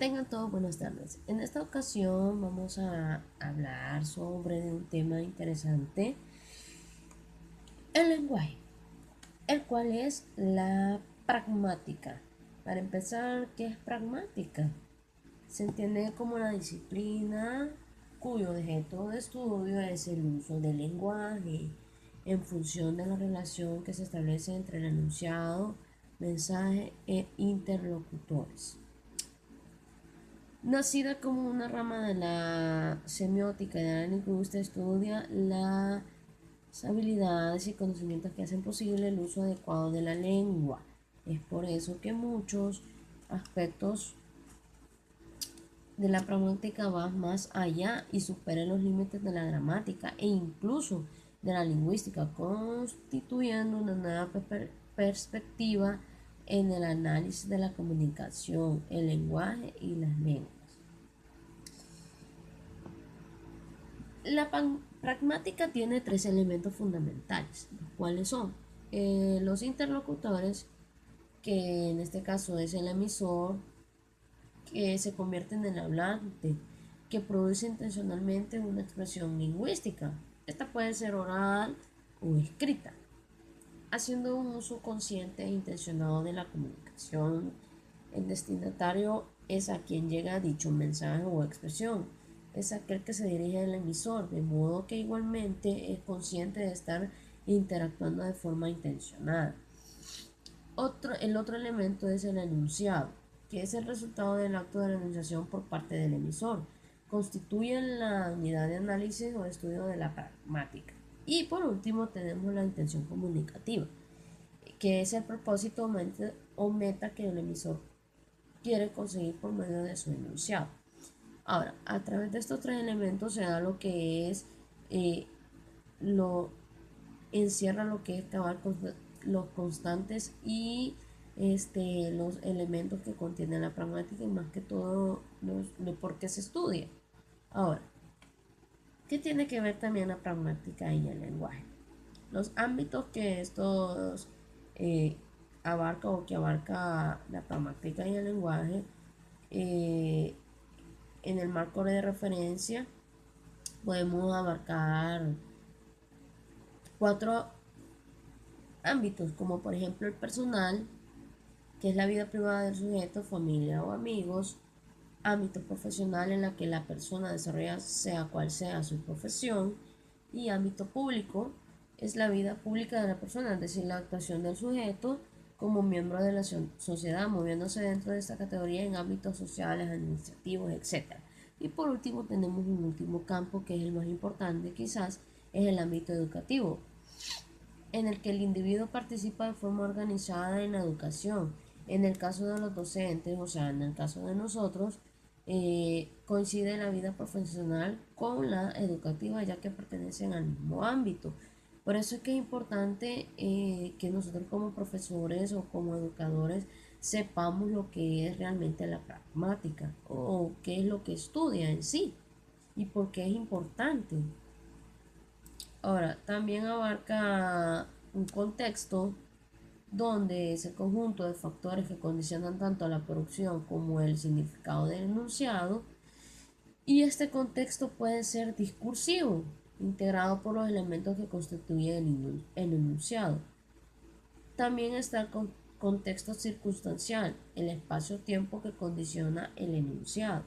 Tengan todos buenas tardes. En esta ocasión vamos a hablar sobre un tema interesante, el lenguaje, el cual es la pragmática. Para empezar, ¿qué es pragmática? Se entiende como la disciplina cuyo objeto de estudio es el uso del lenguaje en función de la relación que se establece entre el enunciado, mensaje e interlocutores. Nacida como una rama de la semiótica y de la lingüística, estudia las habilidades y conocimientos que hacen posible el uso adecuado de la lengua. Es por eso que muchos aspectos de la pragmática van más allá y superan los límites de la gramática e incluso de la lingüística, constituyendo una nueva perspectiva en el análisis de la comunicación, el lenguaje y las lenguas. La pragmática tiene tres elementos fundamentales, los cuales son los interlocutores, que en este caso es el emisor, que se convierte en el hablante, que produce intencionalmente una expresión lingüística. Esta puede ser oral o escrita, haciendo un uso consciente e intencionado de la comunicación. El destinatario es a quien llega dicho mensaje o expresión. Es aquel que se dirige al emisor, de modo que igualmente es consciente de estar interactuando de forma intencionada. El otro elemento es el enunciado, que es el resultado del acto de la enunciación por parte del emisor. Constituye la unidad de análisis o estudio de la pragmática. Y por último tenemos la intención comunicativa, que es el propósito o meta que el emisor quiere conseguir por medio de su enunciado. Ahora, a través de estos tres elementos se da lo que es, lo encierra lo que es cabal con los constantes y los elementos que contiene la pragmática y más que todo lo por qué se estudia. Ahora, ¿qué tiene que ver también la pragmática y el lenguaje? Los ámbitos que estos eh, abarca o que abarca la pragmática y el lenguaje, eh, en el marco de referencia podemos abarcar cuatro ámbitos, como por ejemplo el personal, que es la vida privada del sujeto, familia o amigos; ámbito profesional, en la que la persona desarrolla sea cual sea su profesión; y ámbito público, es la vida pública de la persona, es decir, la actuación del sujeto como miembro de la sociedad, moviéndose dentro de esta categoría en ámbitos sociales, administrativos, etc. Y por último tenemos un último campo que es el más importante quizás, es el ámbito educativo, en el que el individuo participa de forma organizada en la educación. En el caso de los docentes, o sea, en el caso de nosotros, coincide la vida profesional con la educativa, ya que pertenecen al mismo ámbito. Por eso es que es importante que nosotros como profesores o como educadores sepamos lo que es realmente la pragmática o qué es lo que estudia en sí y por qué es importante. Ahora, también abarca un contexto donde ese conjunto de factores que condicionan tanto la producción como el significado del enunciado, y este contexto puede ser discursivo, integrado por los elementos que constituyen el enunciado. También está el contexto circunstancial, el espacio-tiempo que condiciona el enunciado;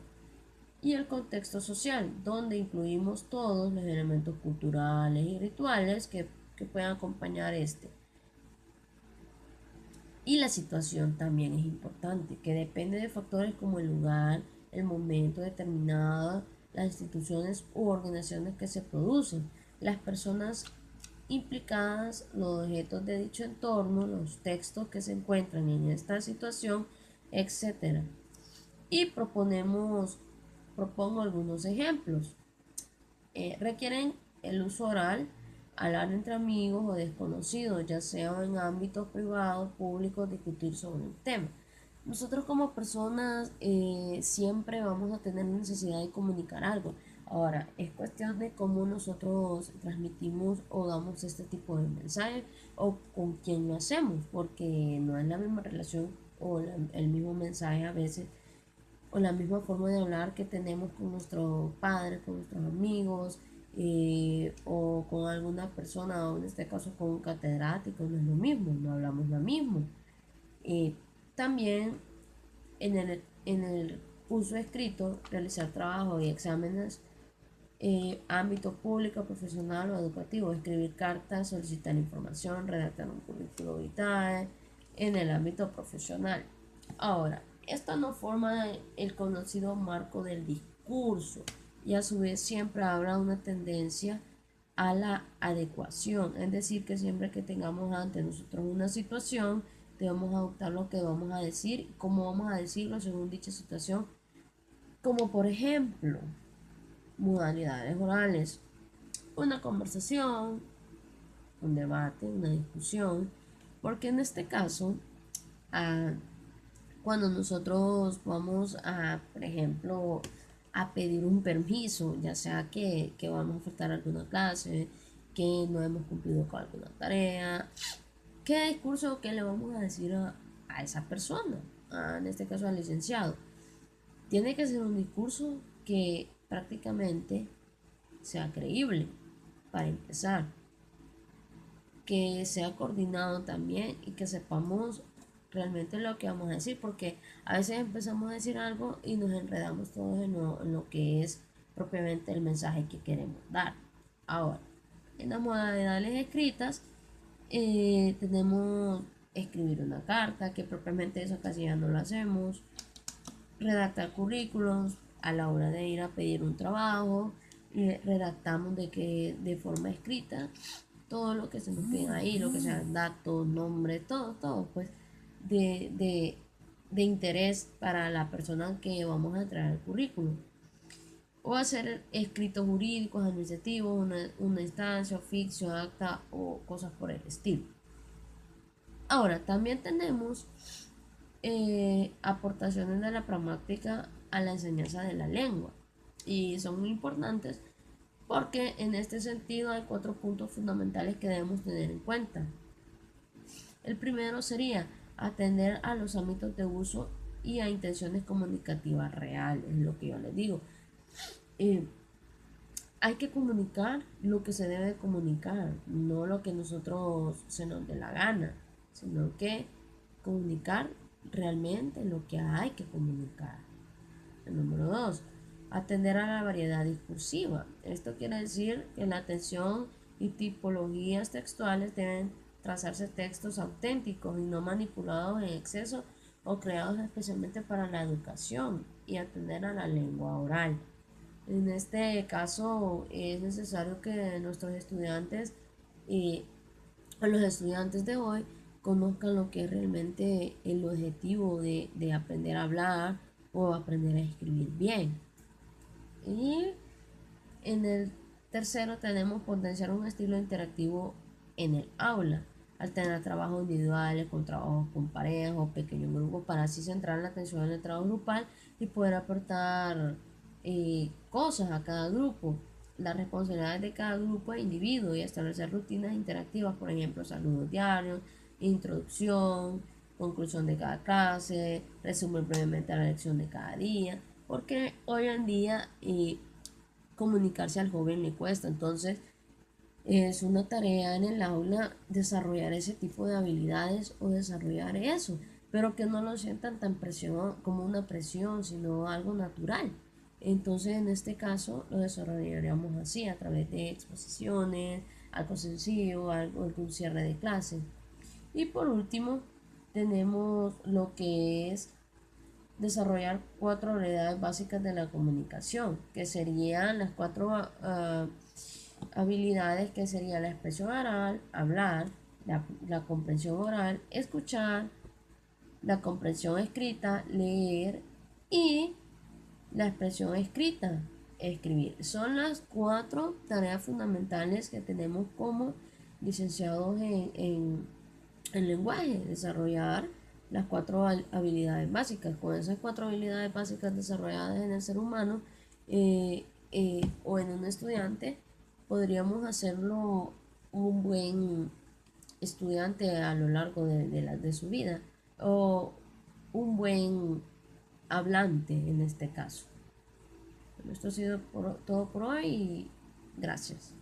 y el contexto social, donde incluimos todos los elementos culturales y rituales que puedan acompañar este. Y la situación también es importante, que depende de factores como el lugar, el momento determinado, las instituciones u organizaciones que se producen, las personas implicadas, los objetos de dicho entorno, los textos que se encuentran en esta situación, etc. Y propongo algunos ejemplos. Requieren el uso oral, hablar entre amigos o desconocidos, ya sea en ámbitos privados, públicos, discutir sobre un tema. Nosotros como personas siempre vamos a tener necesidad de comunicar algo. Ahora, es cuestión de cómo nosotros transmitimos o damos este tipo de mensaje o con quién lo hacemos, porque no es la misma relación o el mismo mensaje a veces o la misma forma de hablar que tenemos con nuestros padres, con nuestros amigos, o con alguna persona, o en este caso con un catedrático, no es lo mismo, no hablamos lo mismo. También en el uso escrito, realizar trabajos y exámenes, ámbito público, profesional o educativo, escribir cartas, solicitar información, redactar un currículo vitae en el ámbito profesional. Ahora, esto no forma el conocido marco del discurso y a su vez siempre habrá una tendencia a la adecuación, es decir, que siempre que tengamos ante nosotros una situación, debemos adoptar lo que vamos a decir, cómo vamos a decirlo según dicha situación, como por ejemplo, modalidades orales, una conversación, un debate, una discusión, porque en este caso, ah, cuando nosotros vamos a, por ejemplo, a pedir un permiso, ya sea que vamos a faltar alguna clase, que no hemos cumplido con alguna tarea, ¿qué discurso que le vamos a decir a esa persona? En este caso al licenciado. Tiene que ser un discurso que prácticamente sea creíble, para empezar, que sea coordinado también y que sepamos realmente lo que vamos a decir, porque a veces empezamos a decir algo y nos enredamos todos en lo que es propiamente el mensaje que queremos dar. Ahora, en las modalidades escritas, tenemos escribir una carta, que propiamente eso casi ya no lo hacemos, redactar currículos a la hora de ir a pedir un trabajo, redactamos de forma escrita todo lo que se nos pide ahí, lo que sean datos, nombres, todo, pues de, de, de interés para la persona que vamos a traer el currículum. O hacer escritos jurídicos, administrativos, una instancia, oficio, acta o cosas por el estilo. Ahora, también tenemos aportaciones de la pragmática a la enseñanza de la lengua. Y son muy importantes porque en este sentido hay 4 puntos fundamentales que debemos tener en cuenta. El primero sería atender a los ámbitos de uso y a intenciones comunicativas reales, es lo que yo les digo. Eh, Hay que comunicar lo que se debe comunicar, no lo que nosotros se nos dé la gana, sino que comunicar realmente lo que hay que comunicar. El número 2, atender a la variedad discursiva. Esto quiere decir que la atención y tipologías textuales deben trazarse textos auténticos y no manipulados en exceso o creados especialmente para la educación y atender a la lengua oral. En este caso es necesario que nuestros estudiantes y los estudiantes de hoy conozcan lo que es realmente el objetivo de aprender a hablar o aprender a escribir bien. Y en el tercero tenemos potenciar un estilo interactivo en el aula, alternar trabajos individuales con trabajos con parejas o pequeños grupos para así centrar la atención en el trabajo grupal y poder aportar cosas a cada grupo, las responsabilidades de cada grupo e individuo y establecer rutinas interactivas, por ejemplo, saludos diarios, introducción, conclusión de cada clase, resumir brevemente la lección de cada día, porque hoy en día comunicarse al joven le cuesta. Entonces, es una tarea en el aula desarrollar ese tipo de habilidades o desarrollar eso, pero que no lo sientan tan presión como una presión, sino algo natural. Entonces, en este caso, lo desarrollaríamos así, a través de exposiciones, algo sencillo, algún cierre de clase. Y por último, tenemos lo que es desarrollar 4 habilidades básicas de la comunicación, que serían las 4 habilidades que serían la expresión oral, hablar, la comprensión oral, escuchar, la comprensión escrita, leer y la expresión escrita, escribir. Son las 4 tareas fundamentales que tenemos como licenciados en lenguaje, desarrollar las 4 habilidades básicas. Con esas 4 habilidades básicas desarrolladas en el ser humano o en un estudiante, podríamos hacerlo un buen estudiante a lo largo de su vida o un buen hablante en este caso. Bueno, esto ha sido todo por hoy y gracias.